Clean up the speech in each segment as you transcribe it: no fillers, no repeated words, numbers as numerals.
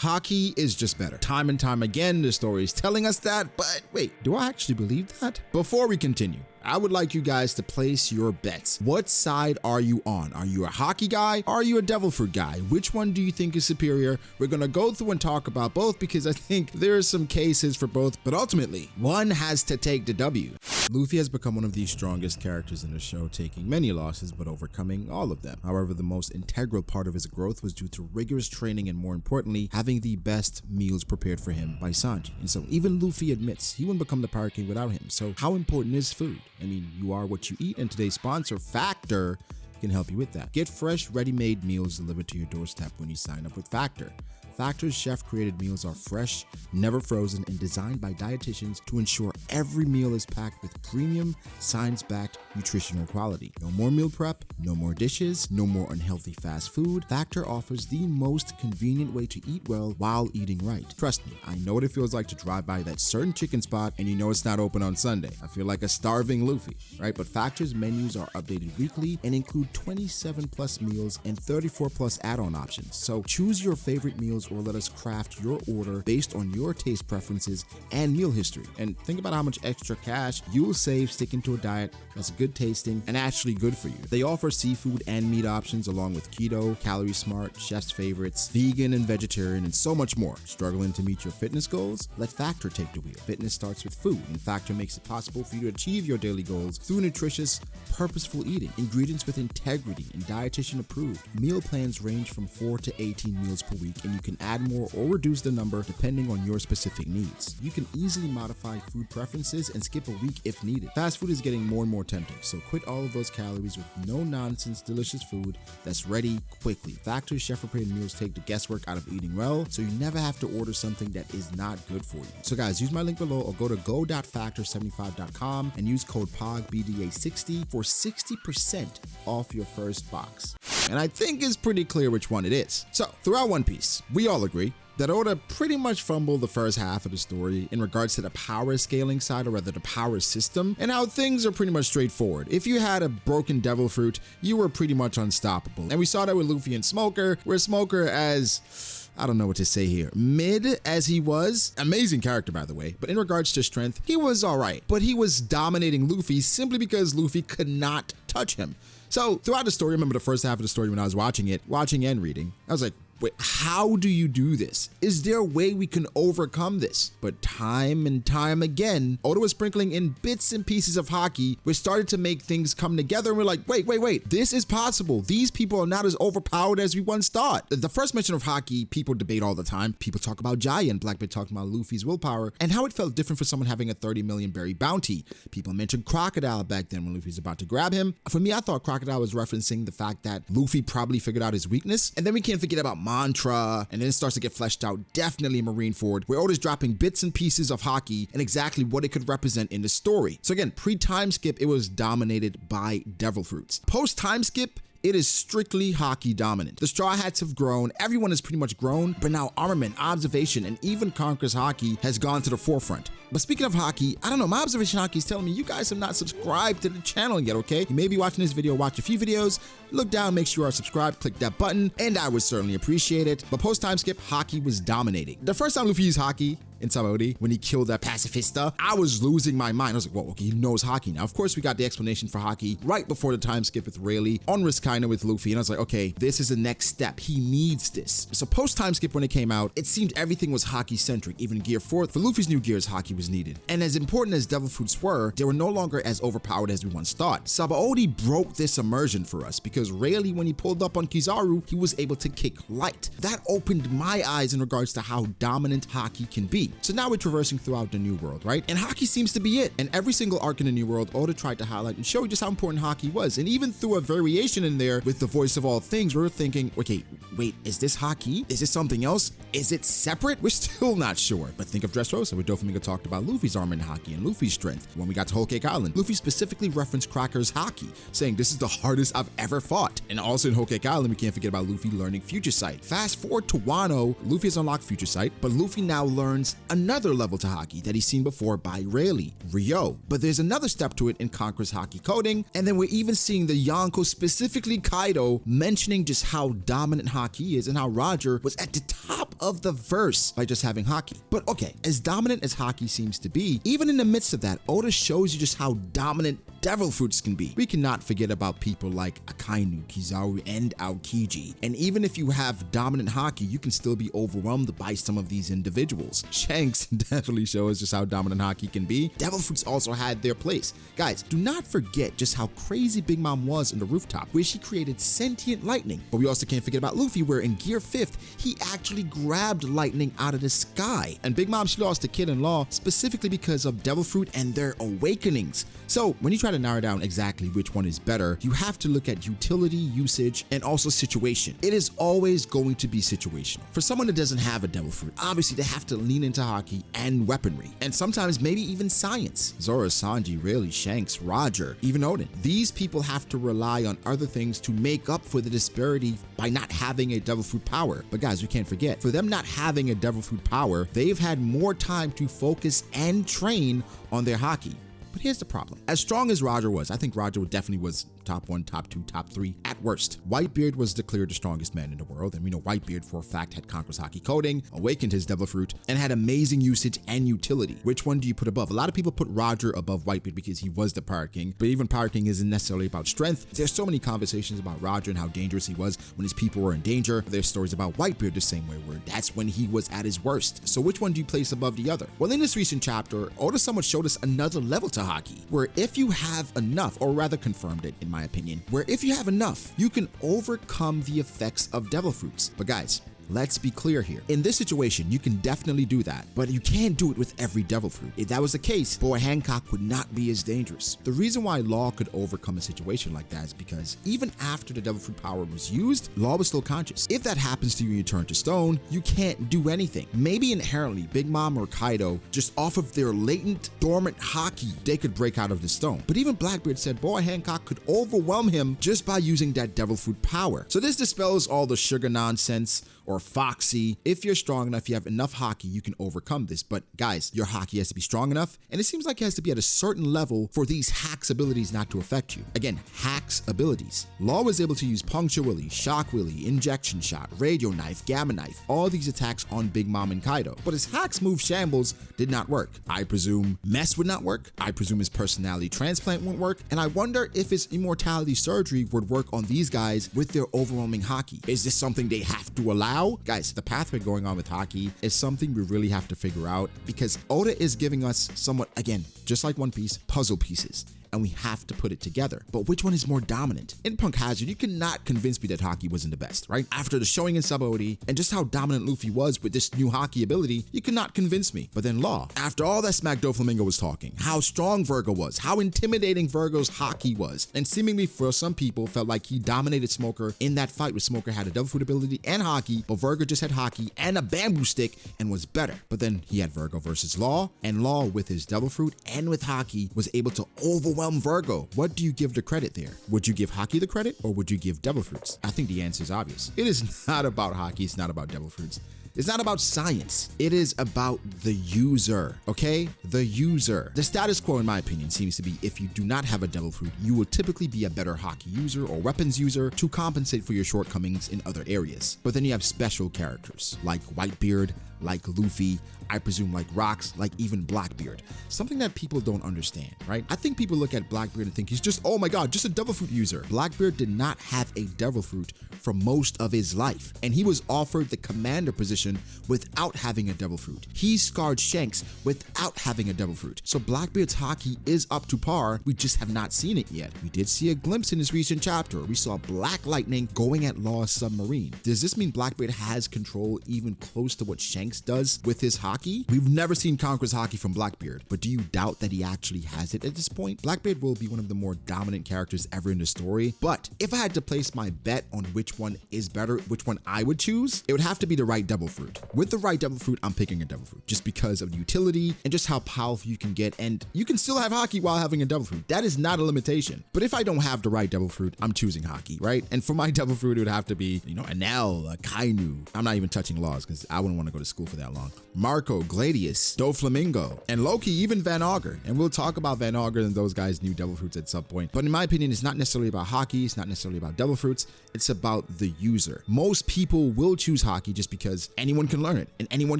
Haki is just better. Time and time again, the story is telling us that, but wait, do I actually believe that? Before we continue, I would like you guys to place your bets. What side are you on? Are you a Haki guy? Are you a devil fruit guy? Which one do you think is superior? We're gonna go through and talk about both because I think there are some cases for both, but ultimately, one has to take the W. Luffy has become one of the strongest characters in the show, taking many losses but overcoming all of them. However, the most integral part of his growth was due to rigorous training and, more importantly, having the best meals prepared for him by Sanji. And so even Luffy admits he wouldn't become the Pirate King without him. So how important is food? I mean, you are what you eat, and today's sponsor, Factor, can help you with that. Get fresh, ready-made meals delivered to your doorstep when you sign up with Factor. Factor's chef-created meals are fresh, never frozen, and designed by dietitians to ensure every meal is packed with premium, science-backed nutritional quality. No more meal prep, no more dishes, no more unhealthy fast food. Factor offers the most convenient way to eat well while eating right. Trust me, I know what it feels like to drive by that certain chicken spot and you know it's not open on Sunday. I feel like a starving Luffy, right? But Factor's menus are updated weekly and include 27 plus meals and 34 plus add-on options. So choose your favorite meals or let us craft your order based on your taste preferences and meal history. And think about how much extra cash you'll save sticking to a diet that's good tasting and actually good for you. They offer seafood and meat options along with keto, calorie smart, chef's favorites, vegan and vegetarian, and so much more. Struggling to meet your fitness goals? Let Factor take the wheel. Fitness starts with food, and Factor makes it possible for you to achieve your daily goals through nutritious, purposeful eating, ingredients with integrity and dietitian approved. Meal plans range from 4 to 18 meals per week, and you can add more or reduce the number depending on your specific needs. You can easily modify food preferences and skip a week if needed. Fast food is getting more and more tempting, so quit all of those calories with no-nonsense delicious food that's ready quickly. Factor's chef-prepared meals take the guesswork out of eating well, so you never have to order something that is not good for you. So guys, use my link below or go to go.factor75.com and use code POGBDA60 for 60% off your first box. And I think it's pretty clear which one it is. So, throughout One Piece, we all agree that Oda pretty much fumbled the first half of the story in regards to the power scaling side, or rather the power system, and how things are pretty much straightforward. If you had a broken devil fruit, you were pretty much unstoppable. And we saw that with Luffy and Smoker, where Smoker, as I don't know what to say here, mid as he was, amazing character by the way, but in regards to strength, he was alright, but he was dominating Luffy simply because Luffy could not touch him. So throughout the story, I remember the first half of the story when I was watching and reading, I was like, wait, how do you do this? Is there a way we can overcome this? But time and time again, Oda was sprinkling in bits and pieces of Haki, which started to make things come together, and we're like, wait, this is possible. These people are not as overpowered as we once thought. The first mention of Haki, people debate all the time. People talk about Jaya and Blackbeard talking about Luffy's willpower and how it felt different for someone having a 30 million berry bounty. People mentioned Crocodile back then when Luffy was about to grab him. For me, I thought Crocodile was referencing the fact that Luffy probably figured out his weakness. And then we can't forget about Mantra, and then it starts to get fleshed out, definitely Marineford, where Oda's dropping bits and pieces of Haki and exactly what it could represent in the story. So again, pre-time skip, it was dominated by devil fruits. Post-time skip, it is strictly Haki dominant. The Straw Hats have grown, everyone has pretty much grown, but now armament, observation, and even Conqueror's Haki has gone to the forefront. But speaking of Haki, I don't know, my observation Haki is telling me you guys have not subscribed to the channel yet, okay? You may be watching this video, watch a few videos, look down, make sure you are subscribed, click that button, and I would certainly appreciate it. But post-time skip, Haki was dominating. The first time Luffy used Haki in Sabaody, when he killed that pacifista, I was losing my mind. I was like, whoa, okay, he knows Haki now. Of course, we got the explanation for Haki right before the time skip with Rayleigh on Riskaina with Luffy, and I was like, okay, this is the next step. He needs this. So post-time skip, when it came out, it seemed everything was Haki-centric. Even Gear 4, for Luffy's new gears, Haki was needed. And as important as devil fruits were, they were no longer as overpowered as we once thought. Sabaody broke this immersion for us because Rayleigh, when he pulled up on Kizaru, he was able to kick light. That opened my eyes in regards to how dominant Haki can be. So now we're traversing throughout the New World, right? And Haki seems to be it. And every single arc in the New World, Oda tried to highlight and show you just how important Haki was. And even through a variation in there with the voice of all things, we were thinking, okay, wait, is this Haki? Is this something else? Is it separate? We're still not sure. But think of Dressrosa, where Doflamingo talked about Luffy's armor and Haki and Luffy's strength. When we got to Whole Cake Island, Luffy specifically referenced Cracker's Haki, saying this is the hardest I've ever fought. And also in Whole Cake Island, we can't forget about Luffy learning Future Sight. Fast forward to Wano, Luffy has unlocked Future Sight, but Luffy now learns another level to Haki that he's seen before by Rayleigh, Ryo. But there's another step to it in Conqueror's Haki coding, and then we're even seeing the Yonko, specifically Kaido, mentioning just how dominant Haki is and how Roger was at the top of the verse by just having Haki. But okay, as dominant as Haki seems to be, even in the midst of that, Oda shows you just how dominant devil fruits can be. We cannot forget about people like Akainu, Kizaru, and Aokiji. And even if you have dominant Haki, you can still be overwhelmed by some of these individuals. Shanks definitely shows just how dominant Haki can be. Devil fruits also had their place. Guys, do not forget just how crazy Big Mom was on the rooftop, where she created sentient lightning. But we also can't forget about Luffy, where in Gear 5th, he actually grabbed lightning out of the sky. And Big Mom, she lost to Kid and Law specifically because of devil fruit and their awakenings. So when you try to narrow down exactly which one is better, you have to look at utility, usage, and also situation. It is always going to be situational. For someone that doesn't have a devil fruit, obviously they have to lean into Haki and weaponry, and sometimes maybe even science. Zoro, Sanji, Rayleigh, Shanks, Roger, even Odin. These people have to rely on other things to make up for the disparity by not having a devil fruit power. But guys, we can't forget, for them not having a devil fruit power, they've had more time to focus and train on their Haki. But here's the problem. As strong as Roger was, I think Roger definitely was top 1, top 2, top 3 at worst. Whitebeard was declared the strongest man in the world, and we know Whitebeard for a fact had Conqueror's Haki coding, awakened his devil fruit, and had amazing usage and utility. Which one do you put above? A lot of people put Roger above Whitebeard because he was the Pirate King, but even Pirate King isn't necessarily about strength. There's so many conversations about Roger and how dangerous he was when his people were in danger. There's stories about Whitebeard the same way, where that's when he was at his worst. So which one do you place above the other? Well, in this recent chapter, Oda somewhat showed us another level to Haki, where if you have enough, or rather confirmed it in my opinion, where if you have enough, you can overcome the effects of devil fruits. But guys, let's be clear here. In this situation, you can definitely do that, but you can't do it with every devil fruit. If that was the case, Boy Hancock would not be as dangerous. The reason why Law could overcome a situation like that is because even after the devil fruit power was used, Law was still conscious. If that happens to you and you turn to stone, you can't do anything. Maybe inherently, Big Mom or Kaido, just off of their latent, dormant Haki, they could break out of the stone. But even Blackbeard said Boy Hancock could overwhelm him just by using that devil fruit power. So this dispels all the sugar nonsense or Foxy. If you're strong enough, you have enough Haki, you can overcome this. But guys, your Haki has to be strong enough, and it seems like it has to be at a certain level for these Hacks abilities not to affect you. Again, Hacks abilities. Law was able to use Puncture Willy, Shock Willy, Injection Shot, Radio Knife, Gamma Knife, all these attacks on Big Mom and Kaido. But his Hacks move Shambles did not work. I presume Mess would not work. I presume his Personality Transplant won't work. And I wonder if his Immortality Surgery would work on these guys with their overwhelming Haki. Is this something they have to allow? Guys, the pathway going on with Haki is something we really have to figure out, because Oda is giving us somewhat, again, just like One Piece, puzzle pieces, and we have to put it together. But which one is more dominant? In Punk Hazard, you cannot convince me that Haki wasn't the best, right? After the showing in Sub-OD and just how dominant Luffy was with this new Haki ability, you cannot convince me. But then Law, after all that smack Doflamingo was talking, how strong Virgo was, how intimidating Virgo's Haki was, and seemingly for some people felt like he dominated Smoker in that fight, where Smoker had a Devil Fruit ability and Haki, but Virgo just had Haki and a bamboo stick and was better. But then he had Virgo versus Law, and Law with his Devil Fruit and with Haki was able to overwhelm Virgo. What do you give the credit there? Would you give Haki the credit, or would you give Devil Fruits? I think the answer is obvious. It is not about Haki, it's not about Devil Fruits. It's not about science. It is about the user, okay? The user. The status quo, in my opinion, seems to be if you do not have a Devil Fruit, you will typically be a better Haki user or weapons user to compensate for your shortcomings in other areas. But then you have special characters like Whitebeard, like Luffy, I presume like Rocks, like even Blackbeard. Something that people don't understand, right? I think people look at Blackbeard and think he's just, oh my god, just a Devil Fruit user. Blackbeard did not have a Devil Fruit for most of his life, and he was offered the commander position without having a Devil Fruit. He scarred Shanks without having a Devil Fruit. So Blackbeard's Haki is up to par, we just have not seen it yet. We did see a glimpse in this recent chapter. We saw Black Lightning going at Law's submarine. Does this mean Blackbeard has control even close to what Shanks does with his Haki? We've never seen Conqueror's Haki from Blackbeard, but do you doubt that he actually has it at this point? Blackbeard will be one of the more dominant characters ever in the story, but if I had to place my bet on which one is better, which one I would choose, it would have to be the right Devil Fruit. With the right Devil Fruit, I'm picking a Devil Fruit, just because of the utility and just how powerful you can get, and you can still have Haki while having a Devil Fruit. That is not a limitation. But if I don't have the right Devil Fruit, I'm choosing Haki, right? And for my Devil Fruit, it would have to be, you know, Enel, Kainu. I'm not even touching Laws, because I wouldn't want to go to school school for that long. Marco, Gladius, Doflamingo, and Loki, even Van Augur. And we'll talk about Van Augur and those guys' new devil fruits at some point. But in my opinion, it's not necessarily about Haki. It's not necessarily about devil fruits. It's about the user. Most people will choose Haki just because anyone can learn it and anyone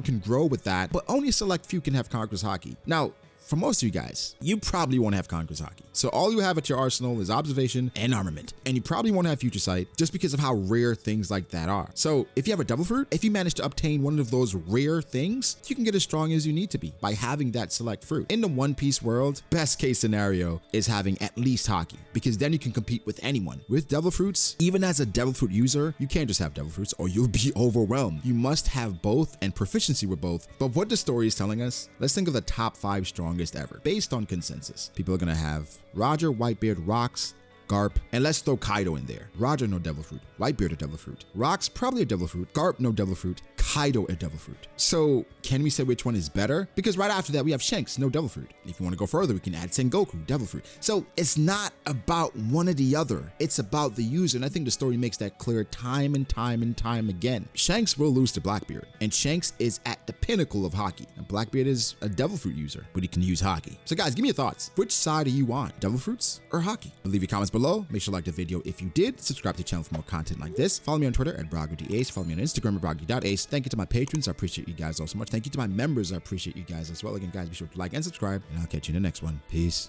can grow with that, but only a select few can have Conqueror's Haki. Now, for most of you guys, you probably won't have Conqueror's Haki. So all you have at your arsenal is observation and armament. And you probably won't have future sight just because of how rare things like that are. So if you have a devil fruit, if you manage to obtain one of those rare things, you can get as strong as you need to be by having that select fruit. In the One Piece world, best case scenario is having at least Haki, because then you can compete with anyone. With devil fruits, even as a devil fruit user, you can't just have devil fruits or you'll be overwhelmed. You must have both and proficiency with both. But what the story is telling us, let's think of the top 5 strongest ever based on consensus. People are gonna have Roger, Whitebeard, Rocks, Garp, and let's throw Kaido in there. Roger, no devil fruit. Whitebeard, a devil fruit. Rocks, probably a devil fruit. Garp, no devil fruit. Kaido, a devil fruit. So can we say which one is better? Because right after that, we have Shanks, no devil fruit. If you want to go further, we can add Sengoku, devil fruit. So it's not about one or the other. It's about the user. And I think the story makes that clear time and time and time again. Shanks will lose to Blackbeard, and Shanks is at the pinnacle of Haki. And Blackbeard is a devil fruit user, but he can use Haki. So guys, give me your thoughts. Which side are you on? Devil fruits or Haki? Leave your comments below. Make sure to like the video if you did. Subscribe to the channel for more content like this. Follow me on Twitter at BD.A. Follow me on Instagram at BD.A. Thank you to my patrons. I appreciate you guys all so much. Thank you to my members. I appreciate you guys as well. Again, guys, be sure to like and subscribe, and I'll catch you in the next one. Peace.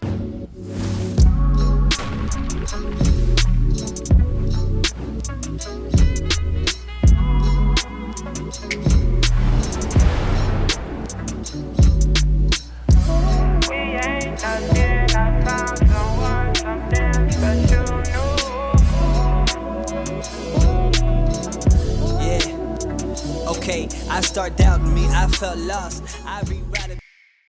Okay, I start doubting me, I felt lost.